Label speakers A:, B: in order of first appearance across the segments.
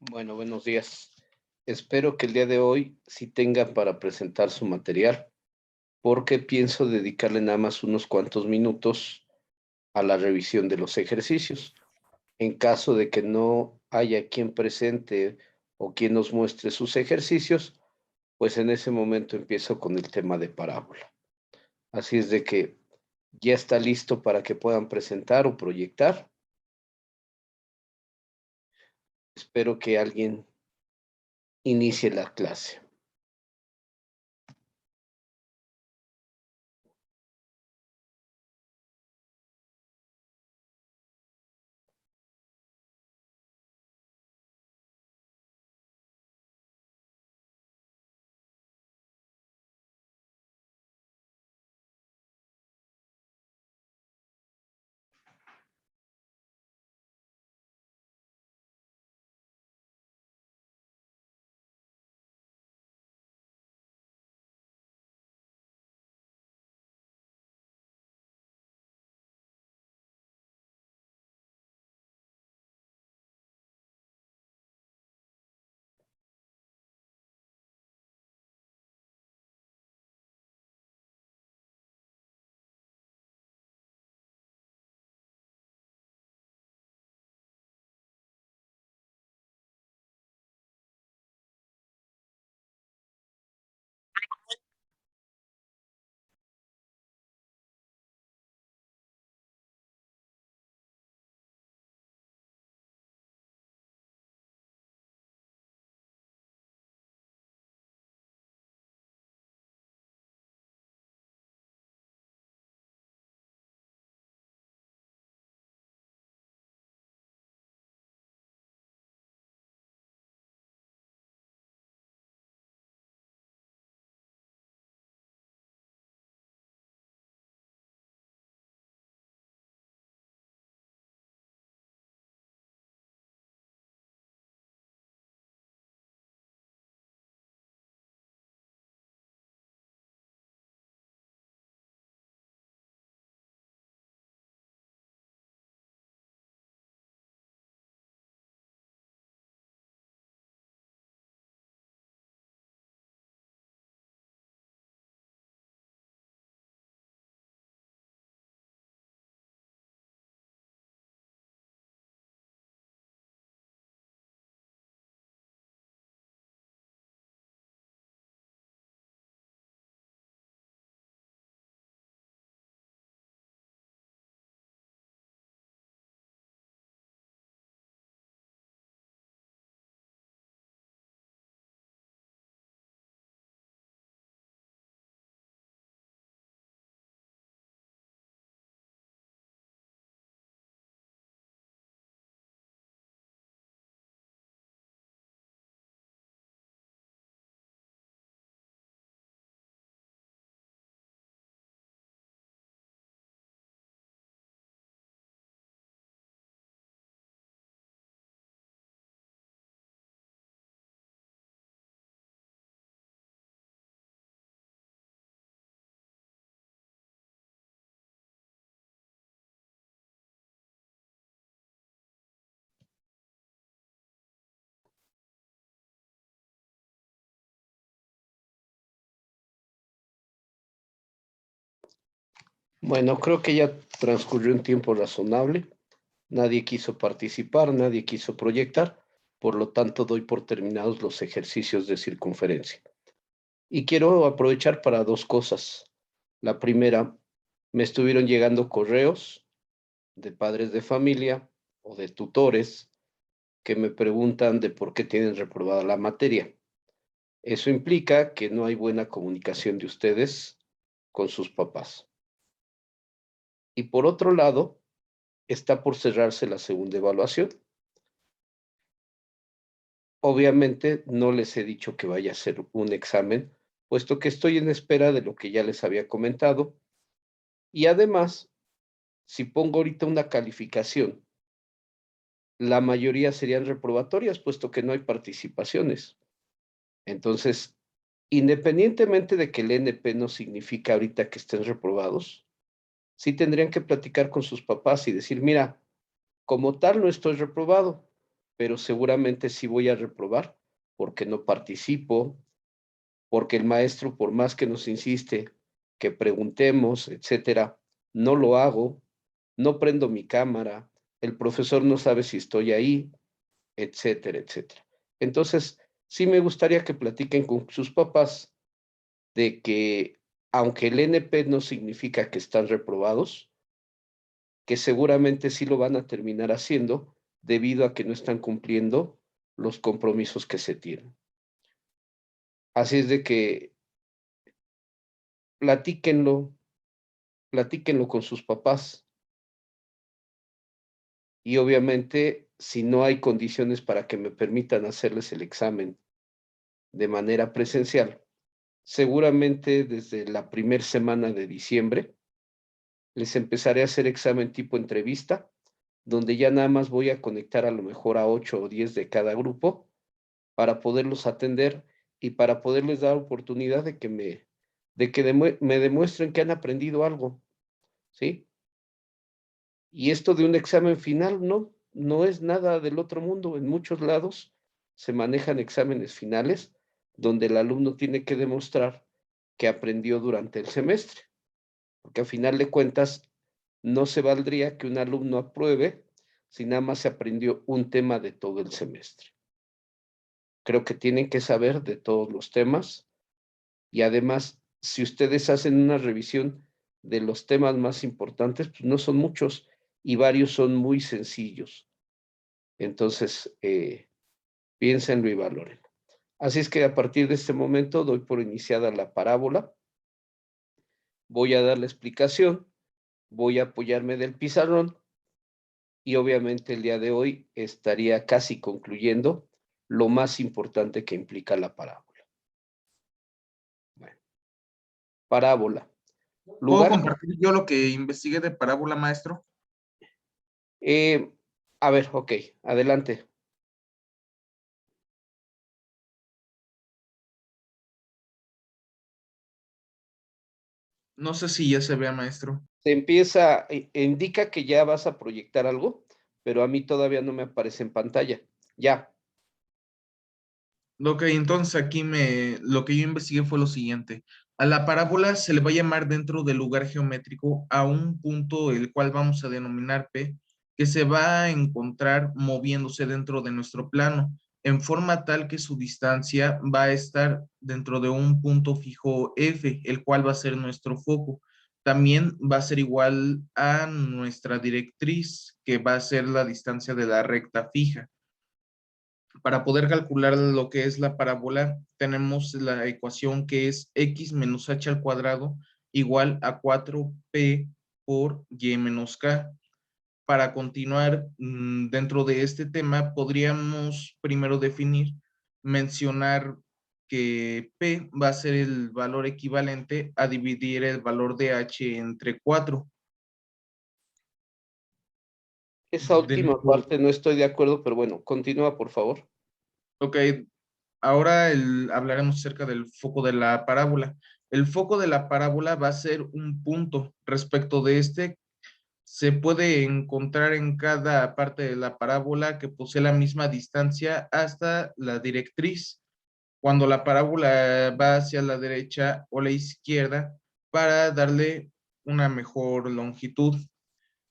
A: Bueno, buenos días. Espero que el día de hoy sí tenga para presentar su material, porque pienso dedicarle nada más unos cuantos minutos a la revisión de los ejercicios. En caso de que no haya quien presente o quien nos muestre sus ejercicios, pues en ese momento empiezo con el tema de parábola. Así es de que ya está listo para que puedan presentar o proyectar. Espero que alguien inicie la clase. Bueno, creo que ya transcurrió un tiempo razonable. Nadie quiso participar, nadie quiso proyectar, por lo tanto doy por terminados los ejercicios de circunferencia. Y quiero aprovechar para dos cosas. La primera, me estuvieron llegando correos de padres de familia o de tutores que me preguntan de por qué tienen reprobada la materia. Eso implica que no hay buena comunicación de ustedes con sus papás. Y por otro lado, está por cerrarse la segunda evaluación. Obviamente no les he dicho que vaya a ser un examen, puesto que estoy en espera de lo que ya les había comentado. Y además, si pongo ahorita una calificación, la mayoría serían reprobatorias, puesto que no hay participaciones. Entonces, independientemente de que el NP no significa ahorita que estén reprobados, sí tendrían que platicar con sus papás y decir, mira, como tal no estoy reprobado, pero seguramente sí voy a reprobar porque no participo, porque el maestro, por más que nos insiste que preguntemos, etcétera, no lo hago, no prendo mi cámara, el profesor no sabe si estoy ahí, etcétera, etcétera. Entonces, sí me gustaría que platiquen con sus papás de que, aunque el NP no significa que están reprobados, que seguramente sí lo van a terminar haciendo debido a que no están cumpliendo los compromisos que se tienen. Así es de que platíquenlo, platíquenlo con sus papás y obviamente si no hay condiciones para que me permitan hacerles el examen de manera presencial, seguramente desde la primera semana de diciembre les empezaré a hacer examen tipo entrevista, donde ya nada más voy a conectar a lo mejor a 8 o 10 de cada grupo para poderlos atender y para poderles dar oportunidad de que me demuestren que han aprendido algo, ¿sí? Y esto de un examen final no es nada del otro mundo. En muchos lados se manejan exámenes finales donde el alumno tiene que demostrar que aprendió durante el semestre, porque a final de cuentas no se valdría que un alumno apruebe si nada más se aprendió un tema de todo el semestre. Creo que tienen que saber de todos los temas y además, si ustedes hacen una revisión de los temas más importantes, pues no son muchos y varios son muy sencillos. Entonces, piénsenlo y valoren. Así es que a partir de este momento doy por iniciada la parábola. Voy a dar la explicación, voy a apoyarme del pizarrón y obviamente el día de hoy estaría casi concluyendo lo más importante que implica la parábola. Bueno, parábola.
B: ¿Puedo
A: Lugar.
B: compartir yo lo que investigué de parábola, maestro?
A: Eh, a ver, ok, adelante.
B: No sé si ya se vea, maestro.
A: Se empieza, indica que ya vas a proyectar algo, pero a mí todavía no me aparece en pantalla. Ya,
B: Ok, entonces aquí lo que yo investigué fue lo siguiente. A la parábola se le va a llamar dentro del lugar geométrico a un punto el cual vamos a denominar P, que se va a encontrar moviéndose dentro de nuestro plano, en forma tal que su distancia va a estar dentro de un punto fijo F, el cual va a ser nuestro foco. También va a ser igual a nuestra directriz, que va a ser la distancia de la recta fija. Para poder calcular lo que es la parábola, tenemos la ecuación que es x menos h al cuadrado igual a 4p por y menos k. Para continuar dentro de este tema, podríamos primero mencionar que p va a ser el valor equivalente a dividir el valor de h entre 4.
A: esa última
B: Dentro,
A: parte no estoy de acuerdo, pero bueno, continúa, por favor.
B: ok, ahora hablaremos acerca del foco de la parábola. El foco de la parábola va a ser un punto. Respecto de este, se puede encontrar en cada parte de la parábola que posee la misma distancia hasta la directriz. Cuando la parábola va hacia la derecha o la izquierda para darle una mejor longitud.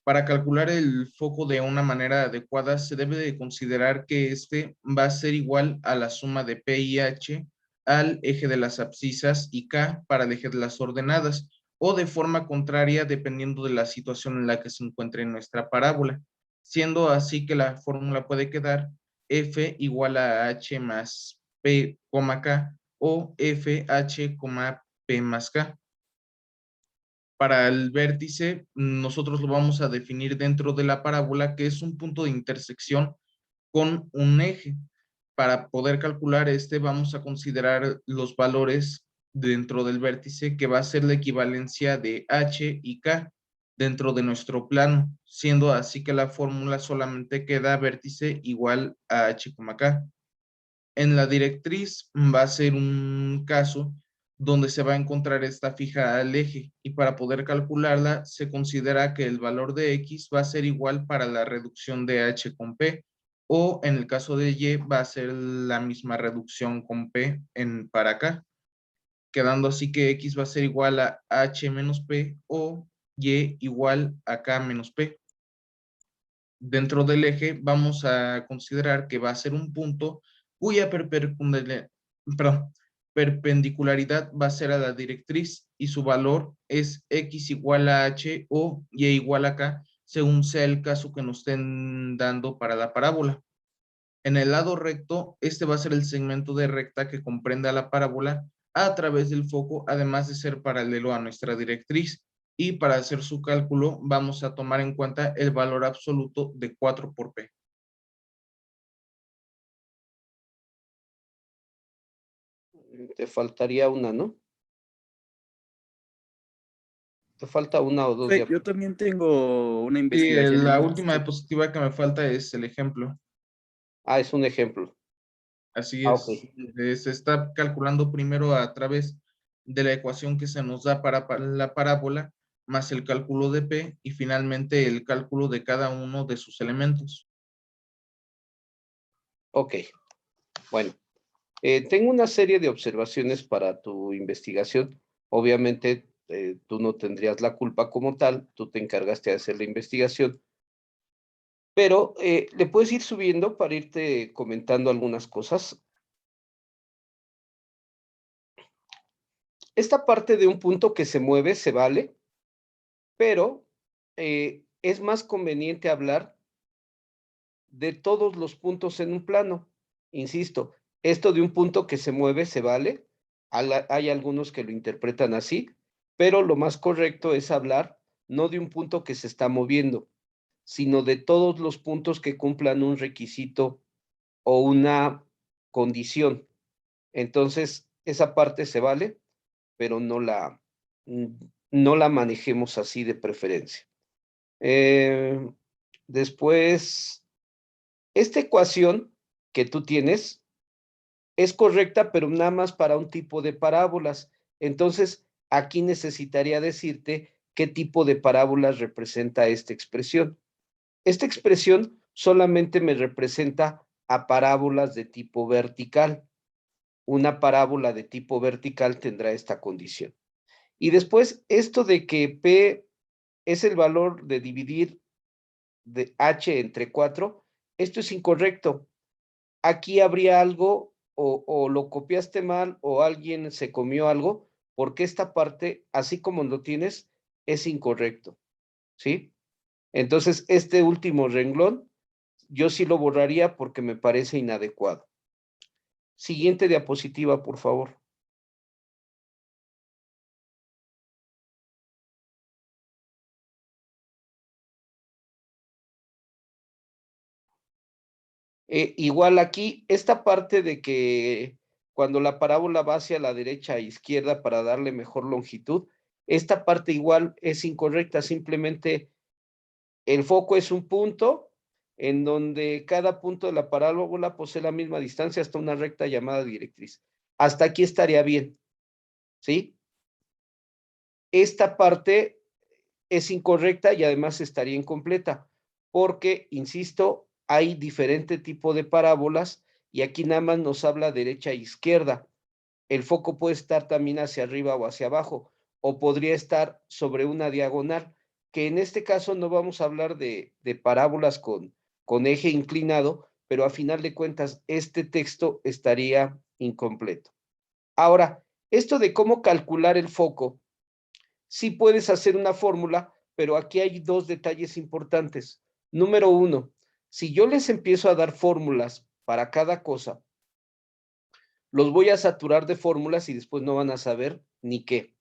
B: Para calcular el foco de una manera adecuada, se debe de considerar que este va a ser igual a la suma de P y H al eje de las abscisas y K para el eje de las ordenadas, o de forma contraria dependiendo de la situación en la que se encuentre en nuestra parábola, siendo así que la fórmula puede quedar F igual a H más P, K o FH, P más K. Para el vértice, nosotros lo vamos a definir dentro de la parábola, que es un punto de intersección con un eje. Para poder calcular este, vamos a considerar los valores dentro del vértice, que va a ser la equivalencia de h y k dentro de nuestro plano, siendo así que la fórmula solamente queda vértice igual a h, k. En la directriz va a ser un caso donde se va a encontrar esta fija al eje y para poder calcularla se considera que el valor de x va a ser igual para la reducción de h con p, o en el caso de Y va a ser la misma reducción con P para acá, quedando así que X va a ser igual a H menos P o Y igual a K menos P. Dentro del eje vamos a considerar que va a ser un punto cuya perpendicularidad va a ser a la directriz y su valor es X igual a H o Y igual a K, según sea el caso que nos estén dando para la parábola. En el lado recto, este va a ser el segmento de recta que comprende a la parábola a través del foco, además de ser paralelo a nuestra directriz. Y para hacer su cálculo, vamos a tomar en cuenta el valor absoluto de 4 por P.
A: Te faltaría una, ¿no? Te falta una o dos
C: Yo también tengo una
B: Sí,
C: investigación
B: la
C: en
B: última
C: este.
B: diapositiva que me falta es el ejemplo.
A: Ah, es un ejemplo.
B: Así
A: Ah, ok.
B: es. Se está calculando primero a través de la ecuación que se nos da para la parábola, más el cálculo de P y finalmente el cálculo de cada uno de sus elementos.
A: Ok. Bueno, tengo una serie de observaciones para tu investigación. Obviamente, tú no tendrías la culpa como tal, tú te encargaste de hacer la investigación, pero le puedes ir subiendo para irte comentando algunas cosas. Esta parte de un punto que se mueve se vale, pero es más conveniente hablar de todos los puntos en un plano. Insisto, esto de un punto que se mueve se vale. Hay algunos que lo interpretan así, pero lo más correcto es hablar no de un punto que se está moviendo, sino de todos los puntos que cumplan un requisito o una condición. Entonces, esa parte se vale, pero no la manejemos así de preferencia. Después, esta ecuación que tú tienes es correcta, pero nada más para un tipo de parábolas. Entonces, aquí necesitaría decirte qué tipo de parábolas representa esta expresión. Esta expresión solamente me representa a parábolas de tipo vertical. Una parábola de tipo vertical tendrá esta condición. Y después, esto de que P es el valor de dividir de H entre 4, esto es incorrecto. Aquí habría algo o lo copiaste mal o alguien se comió algo, porque esta parte, así como lo tienes, es incorrecto, ¿sí? Entonces, este último renglón, yo sí lo borraría porque me parece inadecuado. Siguiente diapositiva, por favor. Igual aquí, esta parte de que cuando la parábola va hacia la derecha e izquierda para darle mejor longitud, esta parte igual es incorrecta, simplemente el foco es un punto en donde cada punto de la parábola posee la misma distancia hasta una recta llamada directriz. Hasta aquí estaría bien, ¿sí? Esta parte es incorrecta y además estaría incompleta, porque, insisto, hay diferente tipo de parábolas y aquí nada más nos habla derecha e izquierda. El foco puede estar también hacia arriba o hacia abajo, o podría estar sobre una diagonal, que en este caso no vamos a hablar de parábolas con eje inclinado, pero a final de cuentas este texto estaría incompleto. Ahora, esto de cómo calcular el foco, sí puedes hacer una fórmula, pero aquí hay dos detalles importantes. Número uno, si yo les empiezo a dar fórmulas para cada cosa, los voy a saturar de fórmulas y después no van a saber ni qué.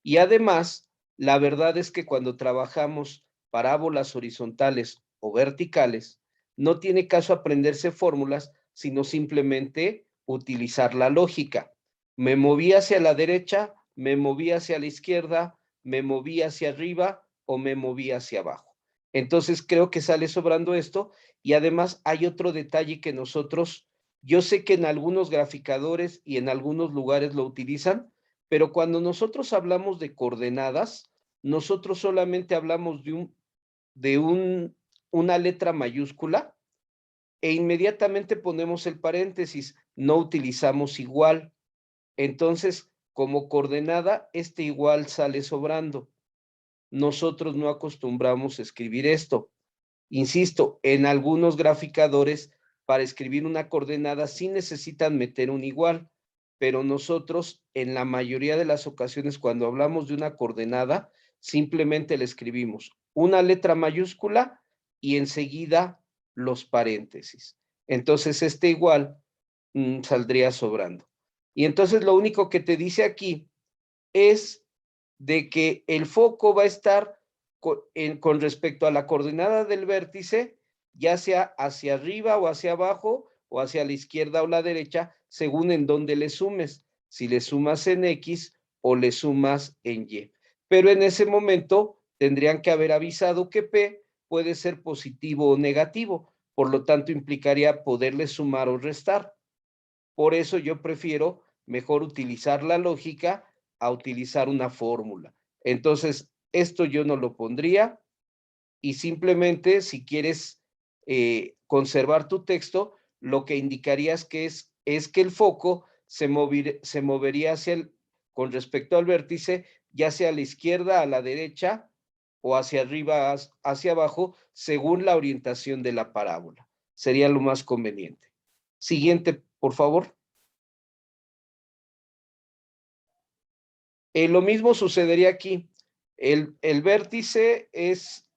A: Y además, la verdad es que cuando trabajamos parábolas horizontales o verticales, no tiene caso aprenderse fórmulas, sino simplemente utilizar la lógica. Me moví hacia la derecha, me moví hacia la izquierda, me moví hacia arriba o me moví hacia abajo. Entonces creo que sale sobrando esto y además hay otro detalle que nosotros, yo sé que en algunos graficadores y en algunos lugares lo utilizan, pero cuando nosotros hablamos de coordenadas, nosotros solamente hablamos de una letra mayúscula e inmediatamente ponemos el paréntesis, no utilizamos igual. Entonces, como coordenada, este igual sale sobrando. Nosotros no acostumbramos a escribir esto. Insisto, en algunos graficadores, para escribir una coordenada sí necesitan meter un igual, pero nosotros, en la mayoría de las ocasiones, cuando hablamos de una coordenada, simplemente le escribimos una letra mayúscula y enseguida los paréntesis. Entonces, este igual saldría sobrando. Y entonces lo único que te dice aquí es de que el foco va a estar con respecto a la coordenada del vértice, ya sea hacia arriba o hacia abajo, o hacia la izquierda o la derecha, según en dónde le sumes, si le sumas en X o le sumas en Y. Pero en ese momento tendrían que haber avisado que P puede ser positivo o negativo, por lo tanto implicaría poderle sumar o restar. Por eso yo prefiero mejor utilizar la lógica a utilizar una fórmula. Entonces, esto yo no lo pondría y simplemente si quieres conservar tu texto, lo que indicarías que es que el foco se movería con respecto al vértice, ya sea a la izquierda, a la derecha o hacia arriba, hacia abajo, según la orientación de la parábola. Sería lo más conveniente. Siguiente, por favor. Lo mismo sucedería aquí. El vértice es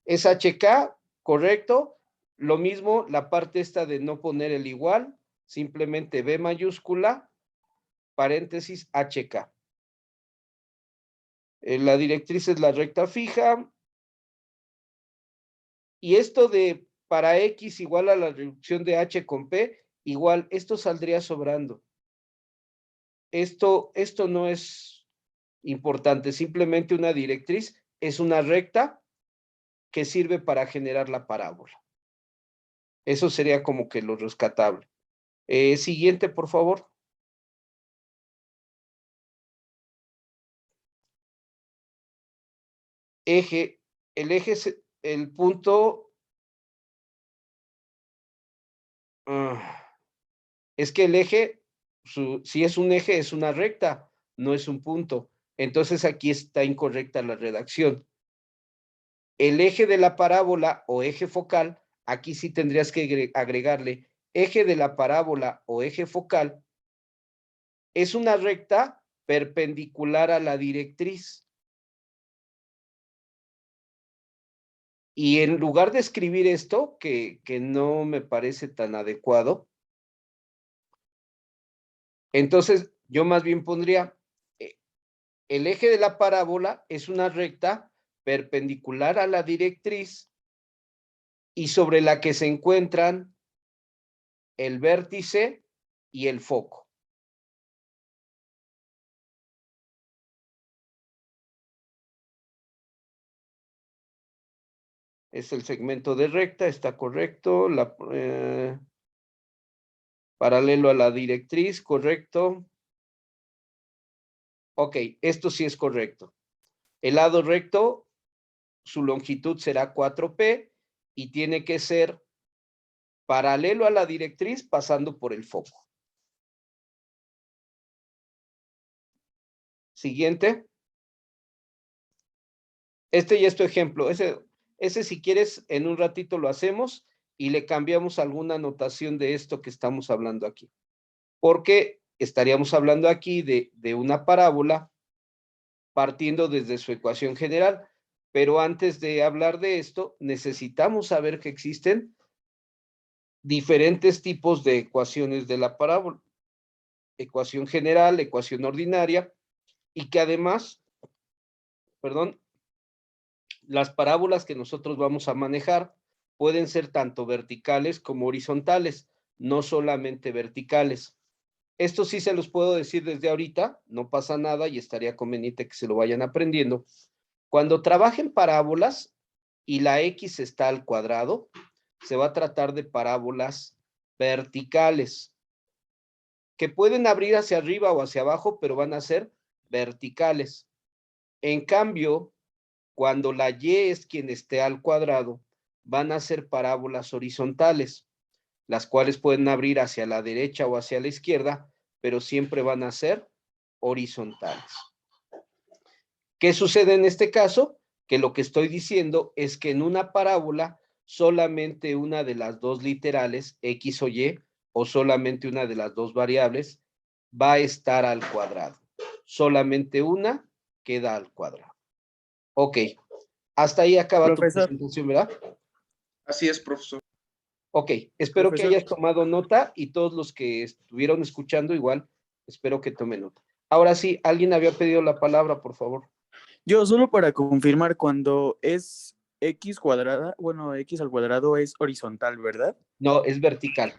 A: HK, correcto. Lo mismo, la parte esta de no poner el igual, simplemente B mayúscula, paréntesis HK. La directriz es la recta fija. Y esto de para X igual a la reducción de H con P, igual, esto saldría sobrando. Esto no es importante, simplemente una directriz es una recta que sirve para generar la parábola. Eso sería como que lo rescatable. Siguiente, por favor. Eje, el eje es el punto. Es que el eje, si es un eje, es una recta, no es un punto. Entonces aquí está incorrecta la redacción. El eje de la parábola o eje focal, aquí sí tendrías que agregarle eje de la parábola o eje focal, es una recta perpendicular a la directriz. Y en lugar de escribir esto, que no me parece tan adecuado, entonces yo más bien pondría, el eje de la parábola es una recta perpendicular a la directriz y sobre la que se encuentran el vértice y el foco. Es el segmento de recta, está correcto. Paralelo a la directriz, correcto. Ok, esto sí es correcto. El lado recto, su longitud será 4P y tiene que ser paralelo a la directriz pasando por el foco. Siguiente. Este ya es tu ejemplo. Ese si quieres, en un ratito lo hacemos y le cambiamos alguna anotación de esto que estamos hablando aquí. Porque estaríamos hablando aquí de una parábola partiendo desde su ecuación general. Pero antes de hablar de esto, necesitamos saber que existen diferentes tipos de ecuaciones de la parábola. Ecuación general, ecuación ordinaria, y que además, perdón, las parábolas que nosotros vamos a manejar pueden ser tanto verticales como horizontales, no solamente verticales. Esto sí se los puedo decir desde ahorita, no pasa nada y estaría conveniente que se lo vayan aprendiendo. Cuando trabajen parábolas y la X está al cuadrado, se va a tratar de parábolas verticales, que pueden abrir hacia arriba o hacia abajo, pero van a ser verticales. En cambio, cuando la y es quien esté al cuadrado, van a ser parábolas horizontales, las cuales pueden abrir hacia la derecha o hacia la izquierda, pero siempre van a ser horizontales. ¿Qué sucede en este caso? Que lo que estoy diciendo es que en una parábola solamente una de las dos literales, X o Y, o solamente una de las dos variables, va a estar al cuadrado. Solamente una queda al cuadrado. Ok, hasta ahí acaba tu
C: Profesor,
A: presentación, ¿verdad?
B: Así es, profesor.
A: Ok, espero que
C: profesor,
A: hayas tomado nota y todos los que estuvieron escuchando igual, espero que tomen nota. Ahora sí, alguien había pedido la palabra, por favor.
C: yo solo para confirmar, cuando es x cuadrada, bueno, x al cuadrado es horizontal, ¿verdad?
A: No, es vertical.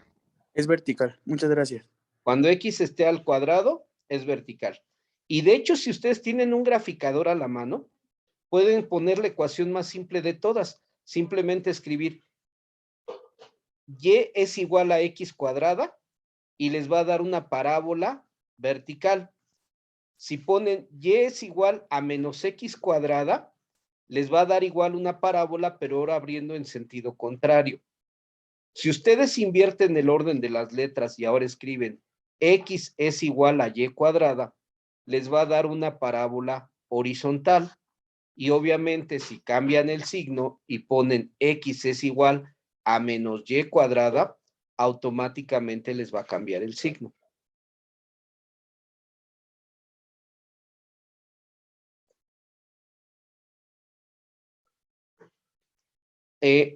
C: Es vertical. Muchas gracias.
A: Cuando X esté al cuadrado, es vertical. Y de hecho, si ustedes tienen un graficador a la mano, pueden poner la ecuación más simple de todas. Simplemente escribir Y es igual a X cuadrada y les va a dar una parábola vertical. Si ponen Y es igual a menos X cuadrada, les va a dar igual una parábola, pero ahora abriendo en sentido contrario. Si ustedes invierten el orden de las letras y ahora escriben X es igual a Y cuadrada, les va a dar una parábola horizontal. Y obviamente si cambian el signo y ponen X es igual a menos Y cuadrada, automáticamente les va a cambiar el signo.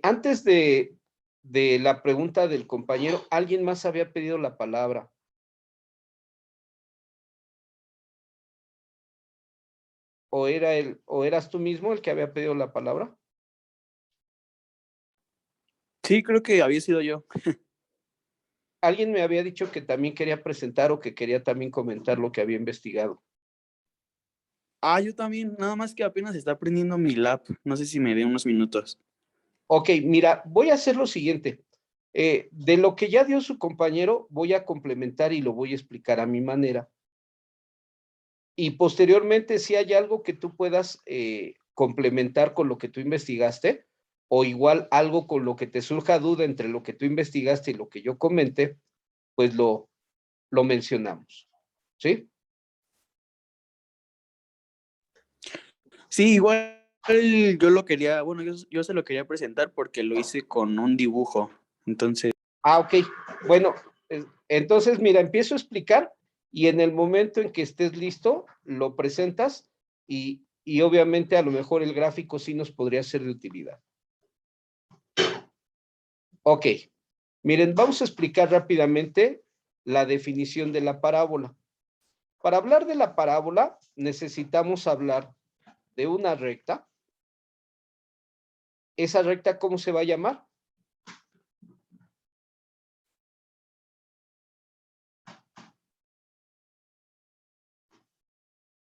A: Antes de la pregunta del compañero, ¿alguien más había pedido la palabra? ¿O eras tú mismo el que había pedido la palabra?
C: Sí, creo que había sido yo.
A: Alguien me había dicho que también quería presentar o que quería también comentar lo que había investigado.
C: Ah, yo también, nada más que apenas está prendiendo mi lap. No sé si me dé unos minutos.
A: Ok, mira, voy a hacer lo siguiente. De lo que ya dio su compañero, voy a complementar y lo voy a explicar a mi manera. Y posteriormente, si hay algo que tú puedas complementar con lo que tú investigaste, o igual algo con lo que te surja duda entre lo que tú investigaste y lo que yo comente, pues lo mencionamos. ¿Sí?
C: Sí, igual yo lo quería, bueno, yo se lo quería presentar porque lo hice con un dibujo. Entonces,
A: Ah, ok. Bueno, entonces, mira, empiezo a explicar y en el momento en que estés listo, lo presentas y obviamente a lo mejor el gráfico sí nos podría ser de utilidad. Ok. Miren, vamos a explicar rápidamente la definición de la parábola. Para hablar de la parábola, necesitamos hablar de una recta. ¿Esa recta cómo se va a llamar?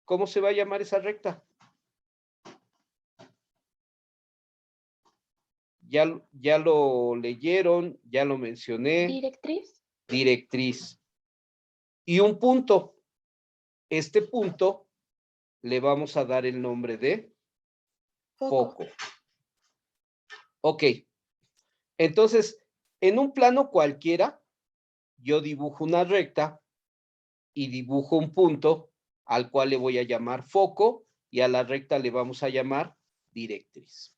A: ¿Cómo se va a llamar esa recta? Ya lo leyeron, ya lo mencioné.
D: Directriz.
A: Directriz. Y un punto. Este punto le vamos a dar el nombre de foco. Ok. Entonces, en un plano cualquiera, yo dibujo una recta y dibujo un punto al cual le voy a llamar foco y a la recta le vamos a llamar directriz.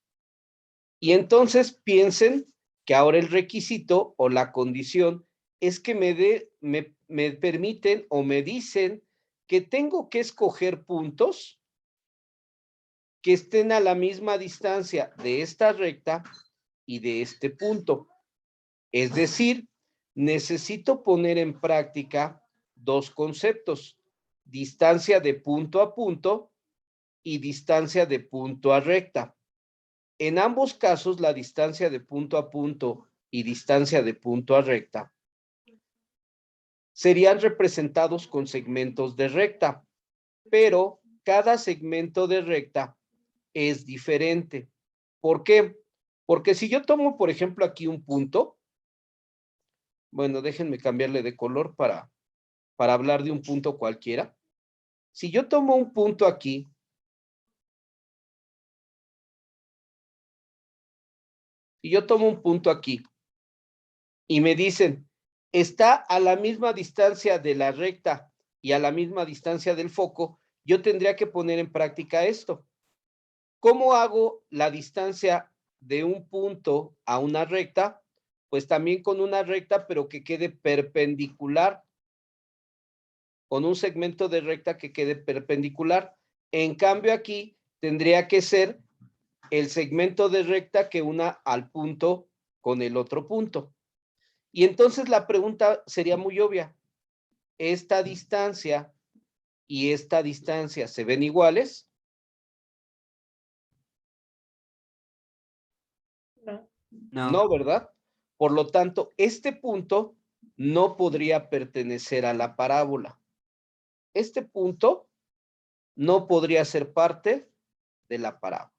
A: Y entonces piensen que ahora el requisito o la condición es que me permiten o me dicen que tengo que escoger puntos que estén a la misma distancia de esta recta y de este punto. Es decir, necesito poner en práctica dos conceptos: distancia de punto a punto y distancia de punto a recta. En ambos casos, la distancia de punto a punto y distancia de punto a recta serían representados con segmentos de recta, pero cada segmento de recta es diferente. ¿Por qué? Porque si yo tomo, por ejemplo, aquí un punto, bueno, déjenme cambiarle de color para hablar de un punto cualquiera. Si yo tomo un punto aquí y yo tomo un punto aquí y me dicen, está a la misma distancia de la recta y a la misma distancia del foco, yo tendría que poner en práctica esto. ¿Cómo hago la distancia de un punto a una recta? Pues también con una recta, pero que quede perpendicular, con un segmento de recta que quede perpendicular. En cambio aquí tendría que ser el segmento de recta que una al punto con el otro punto. Y entonces la pregunta sería muy obvia. ¿Esta distancia y esta distancia se ven iguales?
C: No.
A: No, ¿verdad? Por lo tanto, este punto no podría pertenecer a la parábola. Este punto no podría ser parte de la parábola.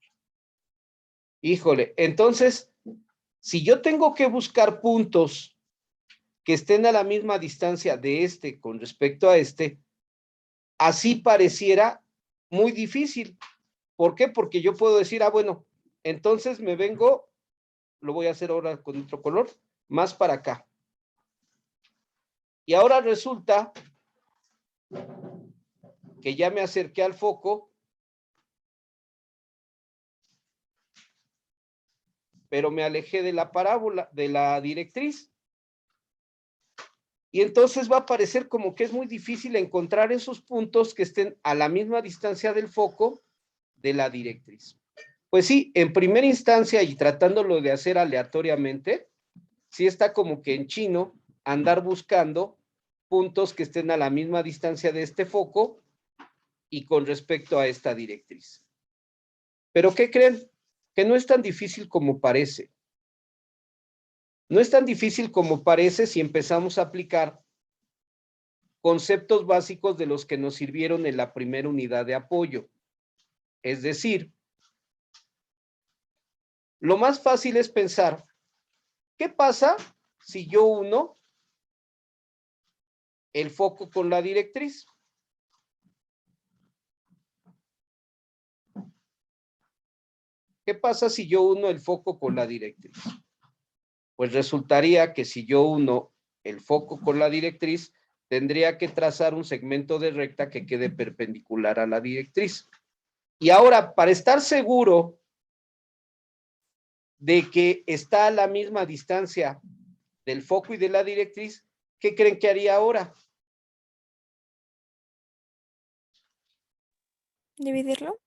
A: Híjole, entonces, si yo tengo que buscar puntos que estén a la misma distancia de este con respecto a este, así pareciera muy difícil. ¿Por qué? Porque yo puedo decir, bueno, entonces me vengo, lo voy a hacer ahora con otro color, más para acá. Y ahora resulta que ya me acerqué al foco, pero me alejé de la parábola, de la directriz. Y entonces va a parecer como que es muy difícil encontrar esos puntos que estén a la misma distancia del foco de la directriz. Pues sí, en primera instancia y tratándolo de hacer aleatoriamente, sí está como que en chino andar buscando puntos que estén a la misma distancia de este foco y con respecto a esta directriz. Pero ¿qué creen? Que no es tan difícil como parece. No es tan difícil como parece si empezamos a aplicar conceptos básicos de los que nos sirvieron en la primera unidad de apoyo. Es decir, lo más fácil es pensar, ¿qué pasa si yo uno el foco con la directriz? ¿Qué pasa si yo uno el foco con la directriz? Pues resultaría que si yo uno el foco con la directriz, tendría que trazar un segmento de recta que quede perpendicular a la directriz. Y ahora, para estar seguro de que está a la misma distancia del foco y de la directriz, ¿qué creen que haría ahora?
D: ¿Dividirlo?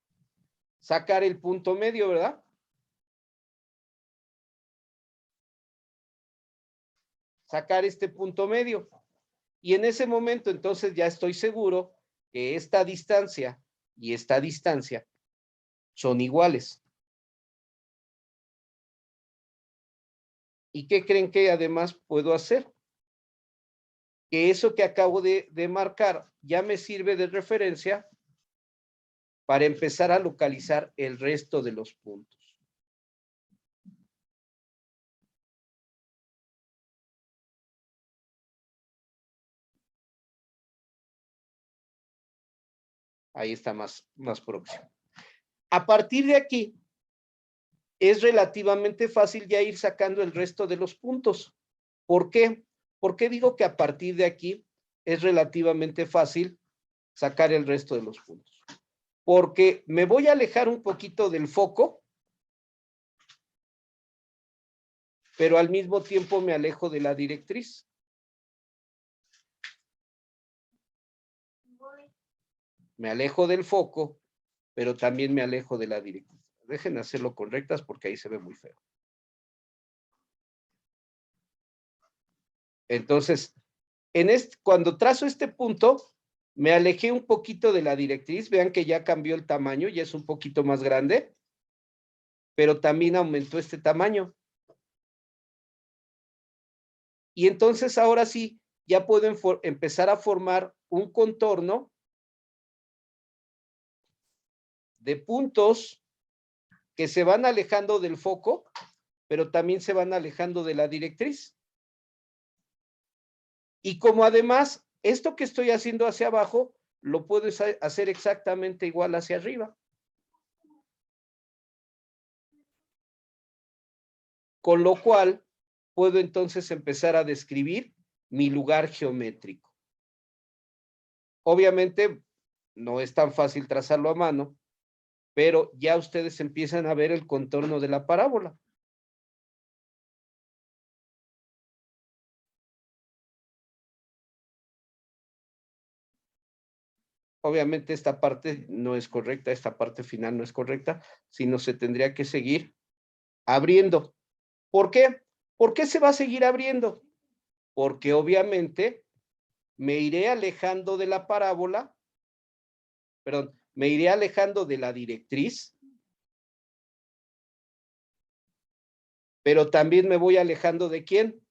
A: Sacar el punto medio, ¿verdad? Sacar este punto medio. Y en ese momento, entonces, ya estoy seguro que esta distancia y esta distancia son iguales. ¿Y qué creen que además puedo hacer? Que eso que acabo de marcar ya me sirve de referencia para empezar a localizar el resto de los puntos. Ahí está más próximo. A partir de aquí, es relativamente fácil ya ir sacando el resto de los puntos. ¿Por qué? ¿Por qué digo que a partir de aquí es relativamente fácil sacar el resto de los puntos? Porque me voy a alejar un poquito del foco, pero al mismo tiempo me alejo de la directriz. Me alejo del foco, pero también me alejo de la directriz. Dejen hacerlo con rectas porque ahí se ve muy feo. Entonces, cuando trazo este punto, me alejé un poquito de la directriz. Vean que ya cambió el tamaño, ya es un poquito más grande, pero también aumentó este tamaño. Y entonces ahora sí, ya puedo empezar a formar un contorno de puntos que se van alejando del foco, pero también se van alejando de la directriz. Y como además, esto que estoy haciendo hacia abajo, lo puedo hacer exactamente igual hacia arriba. con lo cual puedo entonces empezar a describir mi lugar geométrico. Obviamente no es tan fácil trazarlo a mano, pero ya ustedes empiezan a ver el contorno de la parábola. Obviamente esta parte no es correcta, esta parte final no es correcta, sino se tendría que seguir abriendo. ¿Por qué? ¿Por qué se va a seguir abriendo? Porque obviamente me iré alejando de la parábola, perdón, me iré alejando de la directriz, pero también me voy alejando ¿de quién?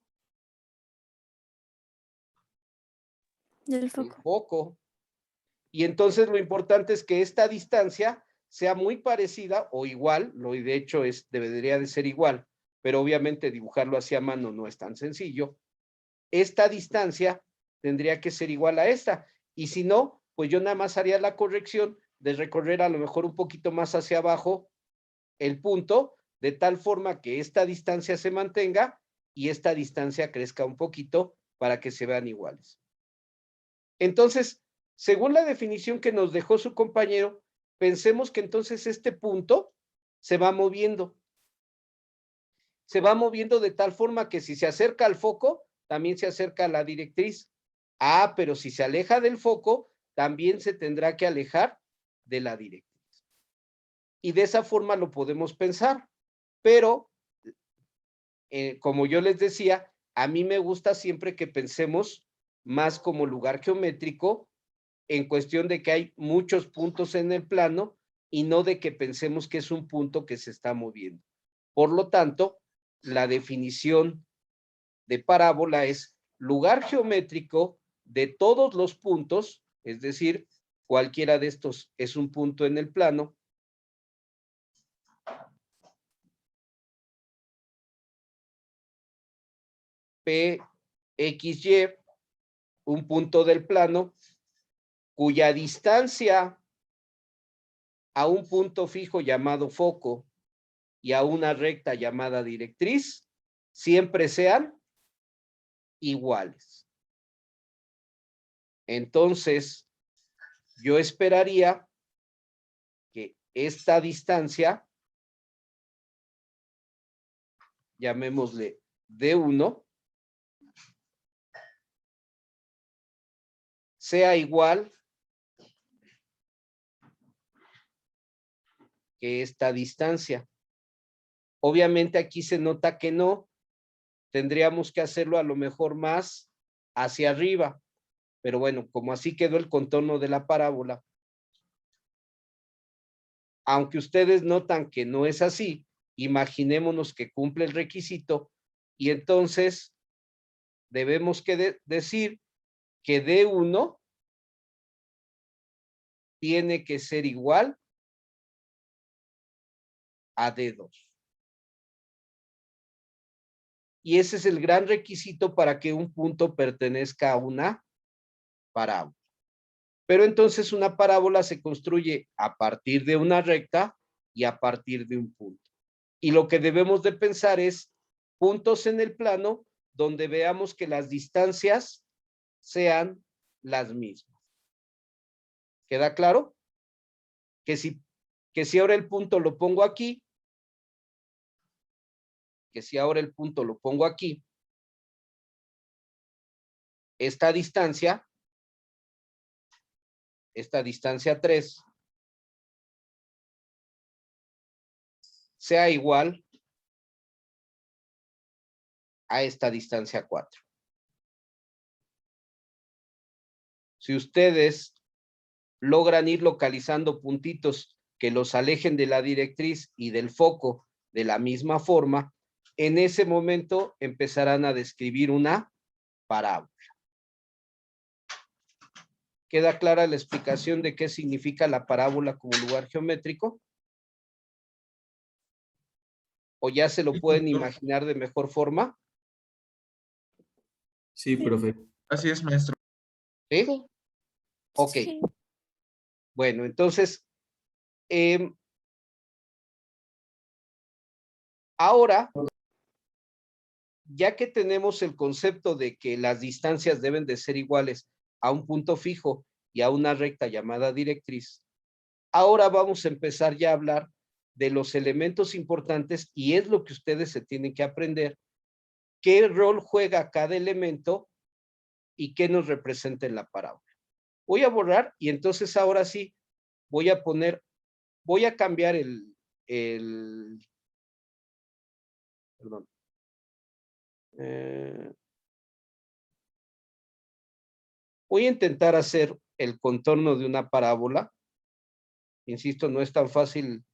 D: Del
A: Del
D: foco.
A: foco. Y entonces lo importante es que esta distancia sea muy parecida o igual, lo de hecho debería de ser igual, pero obviamente dibujarlo hacia mano no es tan sencillo. Esta distancia tendría que ser igual a esta, y si no, pues yo nada más haría la corrección de recorrer a lo mejor un poquito más hacia abajo el punto, de tal forma que esta distancia se mantenga y esta distancia crezca un poquito para que se vean iguales. Entonces, según la definición que nos dejó su compañero, pensemos que entonces este punto se va moviendo. Se va moviendo de tal forma que si se acerca al foco, también se acerca a la directriz. Ah, pero si se aleja del foco, también se tendrá que alejar de la directriz. Y de esa forma lo podemos pensar. Pero, como yo les decía, a mí me gusta siempre que pensemos más como lugar geométrico en cuestión de que hay muchos puntos en el plano y no de que pensemos que es un punto que se está moviendo. Por lo tanto, la definición de parábola es lugar geométrico de todos los puntos, es decir, cualquiera de estos es un punto en el plano, P, X, Y, un punto del plano, cuya distancia a un punto fijo llamado foco y a una recta llamada directriz siempre sean iguales. Entonces, yo esperaría que esta distancia, llamémosle D1, sea igual que esta distancia. Obviamente aquí se nota que no, tendríamos que hacerlo a lo mejor más hacia arriba, pero bueno, como así quedó el contorno de la parábola, aunque ustedes notan que no es así, imaginémonos que cumple el requisito y entonces debemos que decir que D1 tiene que ser igual a D2. Y ese es el gran requisito para que un punto pertenezca a una parábola. Pero entonces una parábola se construye a partir de una recta y a partir de un punto. Y lo que debemos de pensar es puntos en el plano donde veamos que las distancias sean las mismas. ¿Queda claro? Que si ahora el punto lo pongo aquí, esta distancia 3, sea igual a esta distancia 4. Si ustedes logran ir localizando puntitos que los alejen de la directriz y del foco de la misma forma, en ese momento empezarán a describir una parábola. ¿Queda clara la explicación de qué significa la parábola como lugar geométrico? ¿O ya se lo pueden imaginar de mejor forma?
E: Sí, profe.
B: Así es, maestro.
A: ¿Sí?
D: Sí.
A: Ok.
D: Sí.
A: Bueno, entonces, ahora ya que tenemos el concepto de que las distancias deben de ser iguales a un punto fijo y a una recta llamada directriz, ahora vamos a empezar ya a hablar de los elementos importantes y es lo que ustedes se tienen que aprender, qué rol juega cada elemento y qué nos representa en la parábola. Voy a borrar y entonces ahora sí voy a cambiar perdón. Voy a intentar hacer el contorno de una parábola. Insisto, no es tan fácil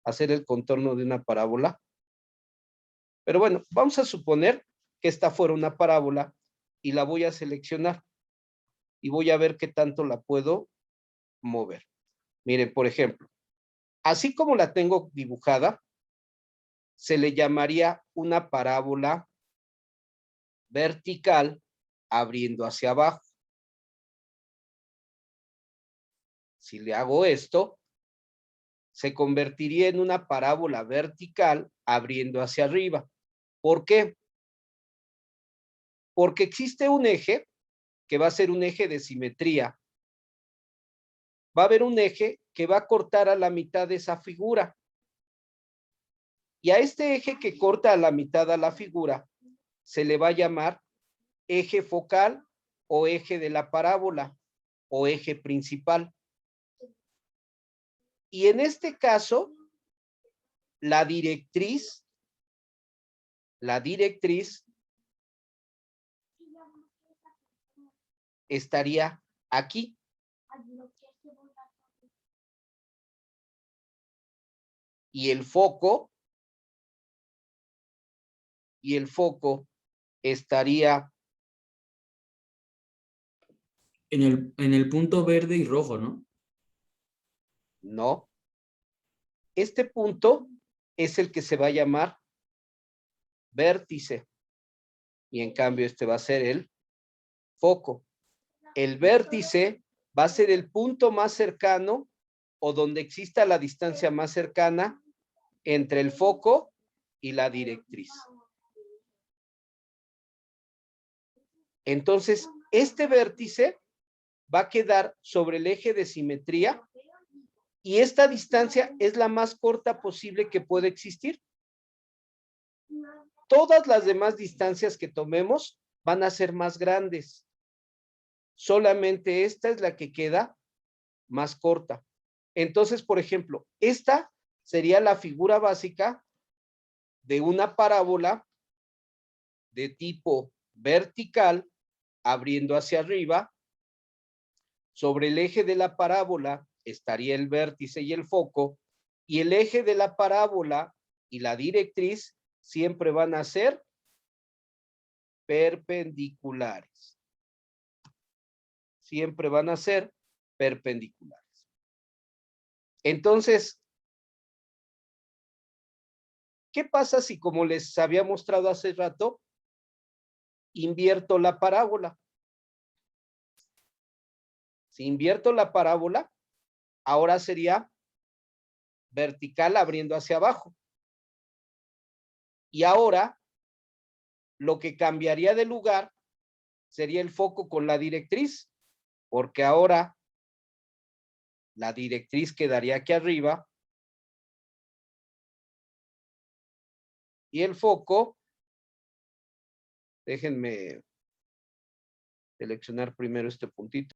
A: hacer el contorno de una parábola. Pero bueno, vamos a suponer que esta fuera una parábola y la voy a seleccionar y voy a ver qué tanto la puedo mover. Miren, por ejemplo, así como la tengo dibujada, se le llamaría una parábola vertical abriendo hacia abajo. Si le hago esto, se convertiría en una parábola vertical abriendo hacia arriba. ¿Por qué? Porque existe un eje que va a ser un eje de simetría. Va a haber un eje que va a cortar a la mitad de esa figura. Y a este eje que corta a la mitad a la figura se le va a llamar eje focal o eje de la parábola o eje principal. Y en este caso, la directriz estaría aquí. Y el foco estaría
E: En el punto verde y rojo, ¿no?
A: no. Este punto es el que se va a llamar vértice. Y en cambio este va a ser el foco. El vértice va a ser el punto más cercano o donde exista la distancia más cercana entre el foco y la directriz. Entonces, este vértice va a quedar sobre el eje de simetría y esta distancia es la más corta posible que puede existir. Todas las demás distancias que tomemos van a ser más grandes. Solamente esta es la que queda más corta. Entonces, por ejemplo, esta sería la figura básica de una parábola de tipo vertical abriendo hacia arriba. Sobre el eje de la parábola estaría el vértice y el foco, y el eje de la parábola y la directriz siempre van a ser perpendiculares. Siempre van a ser perpendiculares. Entonces, ¿qué pasa si, como les había mostrado hace rato, invierto la parábola? Si invierto la parábola, ahora sería vertical abriendo hacia abajo. Y ahora, lo que cambiaría de lugar sería el foco con la directriz, porque ahora la directriz quedaría aquí arriba y el foco, déjenme seleccionar primero este puntito.